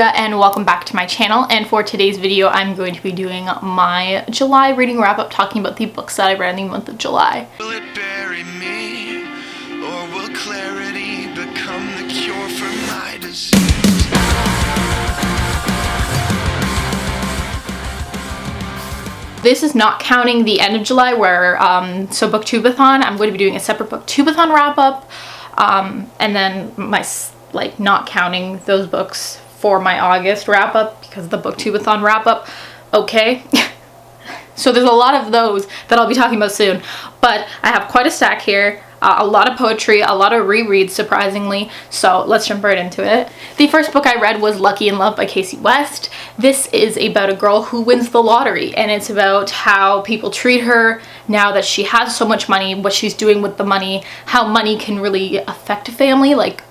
And welcome back to my channel, and for today's video I'm going to be doing my July reading wrap-up, talking about the books that I read in the month of July. Will it bury me, or will clarity become the cure for my disease? This is not counting the end of July where, so Booktubeathon, I'm going to be doing a separate Booktubeathon wrap-up, and then my, not counting those books for my August wrap-up because the Booktubeathon wrap-up, okay? So there's a lot of those that I'll be talking about soon, but I have quite a stack here, a lot of poetry, a lot of rereads surprisingly, so let's jump right into it. The first book I read was Lucky in Love by Casey West. This is about a girl who wins the lottery, and it's about how people treat her now that she has so much money, what she's doing with the money, how money can really affect a family, like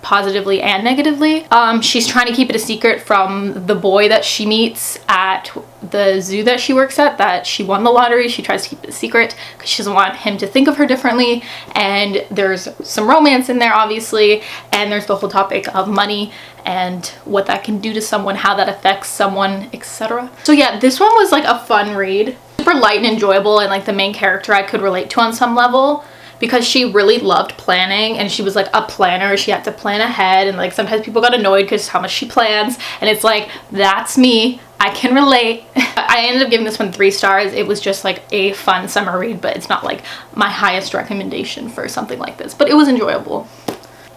positively and negatively. She's trying to keep it a secret from the boy that she meets at the zoo that she works at, that she won the lottery. She tries to keep it a secret because she doesn't want him to think of her differently, and there's some romance in there obviously, and there's the whole topic of money and what that can do to someone, how that affects someone, etc. So yeah, this one was like a fun read, super light and enjoyable, and like the main character I could relate to on some level, because she really loved planning, and she was like a planner. She had to plan ahead, and like sometimes people got annoyed because how much she plans, and it's like, that's me, I can relate. I ended up giving this one 3 stars. It was just like a fun summer read, but it's not like my highest recommendation for something like this, but it was enjoyable.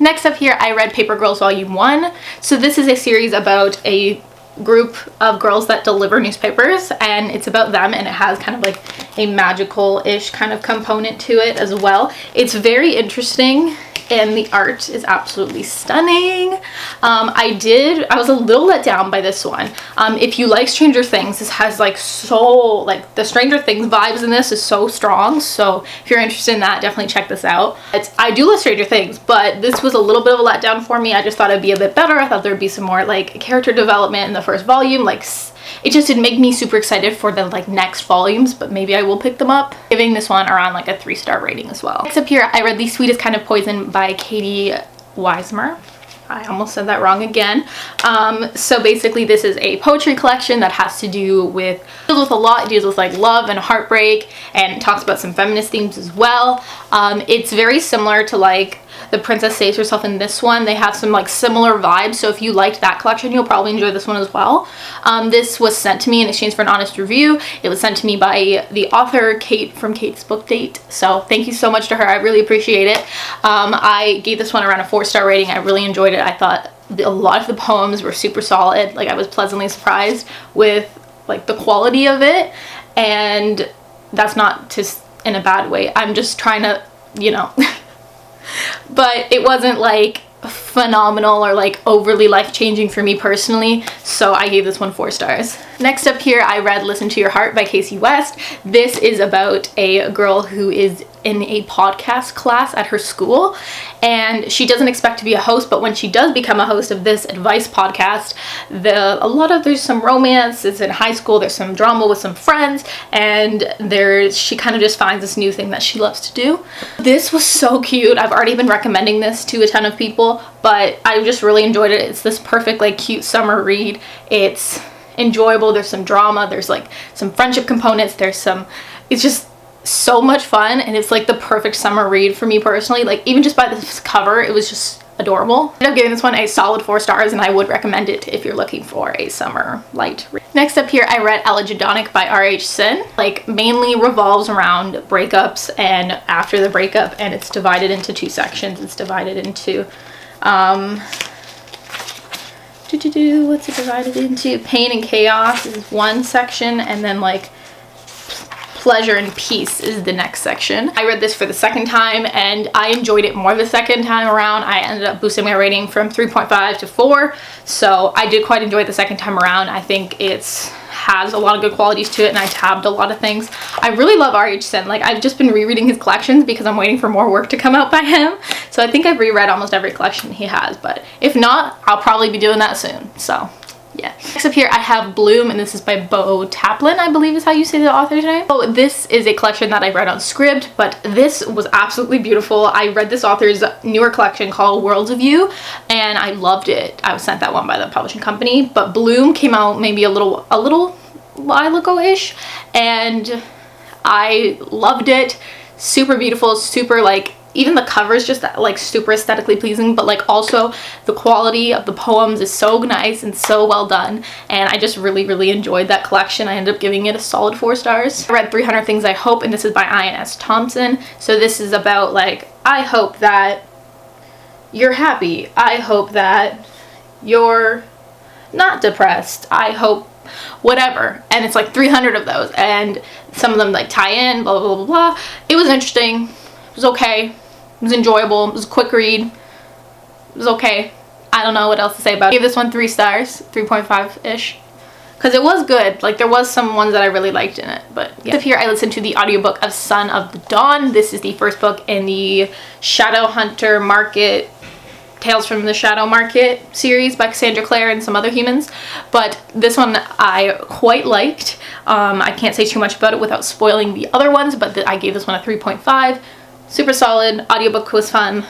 Next up here, I read Paper Girls Volume 1. So this is a series about a group of girls that deliver newspapers, and it's about them, and it has kind of like a magical-ish kind of component to it as well. It's very interesting, and the art is absolutely stunning. I was a little let down by this one. If you like Stranger Things, this has like the Stranger Things vibes in this is so strong, so if you're interested in that, definitely check this out. I do love Stranger Things, but this was a little bit of a letdown for me. I just thought it'd be a bit better. I thought there'd be some more like character development in the first volume. It just didn't make me super excited for the next volumes, but maybe I will pick them up. Giving this one around like a 3-star rating as well. Next up here, I read The Sweetest Kind of Poison by Katie Weismer. I almost said that wrong again. So basically this is a poetry collection that has to do with, deals with a lot, it deals with like love and heartbreak, and it talks about some feminist themes as well. It's very similar to like The Princess Saves Herself in this one. They have some like similar vibes, so if you liked that collection, you'll probably enjoy this one as well. This was sent to me in exchange for an honest review. It was sent to me by the author, Kate, from Kate's Book Date, so thank you so much to her. I really appreciate it. I gave this one around a 4-star rating. I really enjoyed it. I thought a lot of the poems were super solid. Like, I was pleasantly surprised with like the quality of it, and that's not just in a bad way. I'm just trying to, you know, but it wasn't like phenomenal or like overly life-changing for me personally, so I gave this one 4 stars. Next up here, I read Listen to Your Heart by Casey West. This is about a girl who is in a podcast class at her school, and she doesn't expect to be a host, but when she does become a host of this advice podcast, there's some romance. It's in high school, there's some drama with some friends, and she kind of just finds this new thing that she loves to do. This was so cute. I've already been recommending this to a ton of people, but I just really enjoyed it. It's this perfect like cute summer read. It's enjoyable, there's some drama, there's like some friendship components, it's just so much fun, and it's like the perfect summer read for me personally. Like, even just by this cover, it was just adorable. I ended up giving this one a solid 4 stars, and I would recommend it if you're looking for a summer light read. Next up here, I read Elegidonic by R.H. Sin. Like, mainly revolves around breakups and after the breakup, and it's divided into 2 sections. It's divided into what's it divided into? Pain and Chaos is one section, and then like Pleasure and Peace is the next section. I read this for the 2nd time, and I enjoyed it more the 2nd time around. I ended up boosting my rating from 3.5 to 4, so I did quite enjoy it the 2nd time around. I think it's has a lot of good qualities to it, and I tabbed a lot of things. I really love R.H. Sin. Like, I've just been rereading his collections because I'm waiting for more work to come out by him. So I think I've reread almost every collection he has, but if not, I'll probably be doing that soon. So Yeah. Next up here I have Bloom, and this is by Bo Taplin, I believe is how you say the author's name. So this is a collection that I read on Scribd, but this was absolutely beautiful. I read this author's newer collection called Worlds of You, and I loved it. I was sent that one by the publishing company, but Bloom came out maybe a little while ago-ish, and I loved it. Super beautiful, super like, even the cover is just like super aesthetically pleasing, but like also the quality of the poems is so nice and so well done, and I just really enjoyed that collection. I ended up giving it a solid 4 stars. I read 300 Things I Hope, and this is by INS Thompson. So this is about like, I hope that you're happy, I hope that you're not depressed, I hope whatever, and it's like 300 of those, and some of them like tie in, blah blah blah blah. It was interesting, it was okay, it was enjoyable, it was a quick read, it was okay. I don't know what else to say about it. I gave this one 3 stars, 3.5-ish, because it was good. Like, there was some ones that I really liked in it, but yeah. Up here I listened to the audiobook of Son of the Dawn. This is the first book in the Shadowhunter Market Tales from the Shadow Market series by Cassandra Clare and some other humans, but this one I quite liked. I can't say too much about it without spoiling the other ones, but I gave this one a 3.5. Super solid. Audiobook was fun.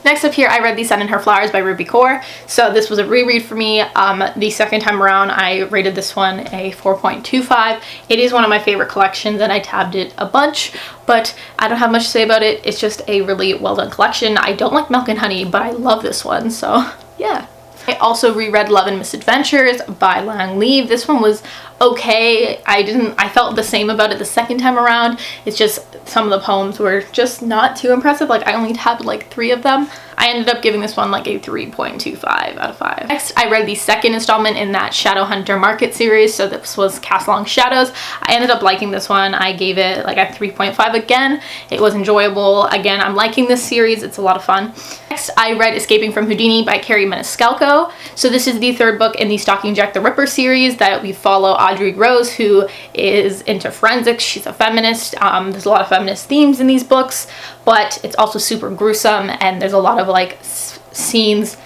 Next up here I read The Sun and Her Flowers by Ruby Kaur. So this was a reread for me. The second time around I rated this one a 4.25. It is one of my favorite collections, and I tabbed it a bunch, but I don't have much to say about it. It's just a really well done collection. I don't like Milk and Honey, but I love this one, so yeah. I also reread Love and Misadventures by Lang Lee. This one was okay. I felt the same about it the second time around. It's just some of the poems were just not too impressive. Like, I only tabbed like 3 of them. I ended up giving this one like a 3.25 out of 5. Next, I read the second installment in that Shadowhunter Market series. So this was Cast Along Shadows. I ended up liking this one. I gave it like a 3.5 again. It was enjoyable. Again, I'm liking this series. It's a lot of fun. Next, I read Escaping from Houdini by Carrie Maniscalco. So this is the 3rd book in the Stalking Jack the Ripper series that we follow Audrey Rose, who is into forensics. She's a feminist. There's a lot of feminist themes in these books, but it's also super gruesome, and there's a lot of like scenes,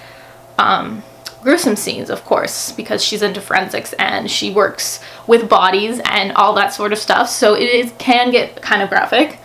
gruesome scenes, of course, because she's into forensics and she works with bodies and all that sort of stuff, so can get kind of graphic.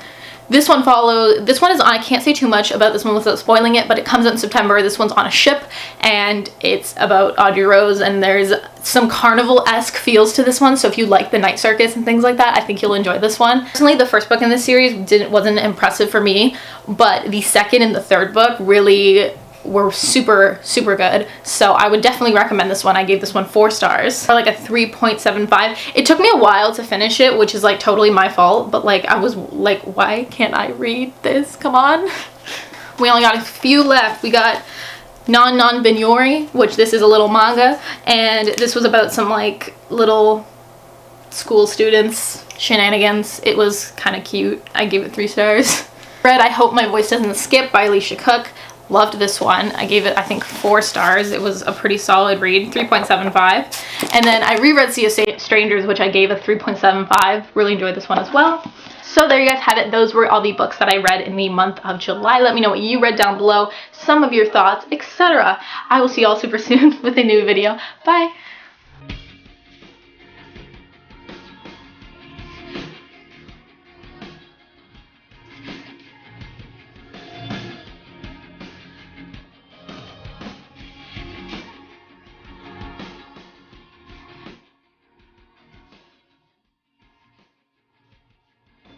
This one is on, I can't say too much about this one without spoiling it, but it comes out in September. This one's on a ship, and it's about Audrey Rose, and there's some carnival-esque feels to this one, so if you like the night circus and things like that, I think you'll enjoy this one. Personally, the first book in this series wasn't impressive for me, but the second and the 3rd book really were super good, so I would definitely recommend this one. I gave this one 4 stars, or like a 3.75. It took me a while to finish it, which is like totally my fault, but like I was like, why can't I read this? Come on. We only got a few left. We got Non Binyori, which this is a little manga, and this was about some like little school students shenanigans. It was kind of cute. I gave it 3 stars. Read I Hope My Voice Doesn't Skip by Alicia Cook. Loved this one. I gave it, I think, 4 stars. It was a pretty solid read, 3.75. And then I reread Sea of Strangers, which I gave a 3.75. Really enjoyed this one as well. So there you guys have it. Those were all the books that I read in the month of July. Let me know what you read down below, some of your thoughts, etc. I will see you all super soon with a new video. Bye!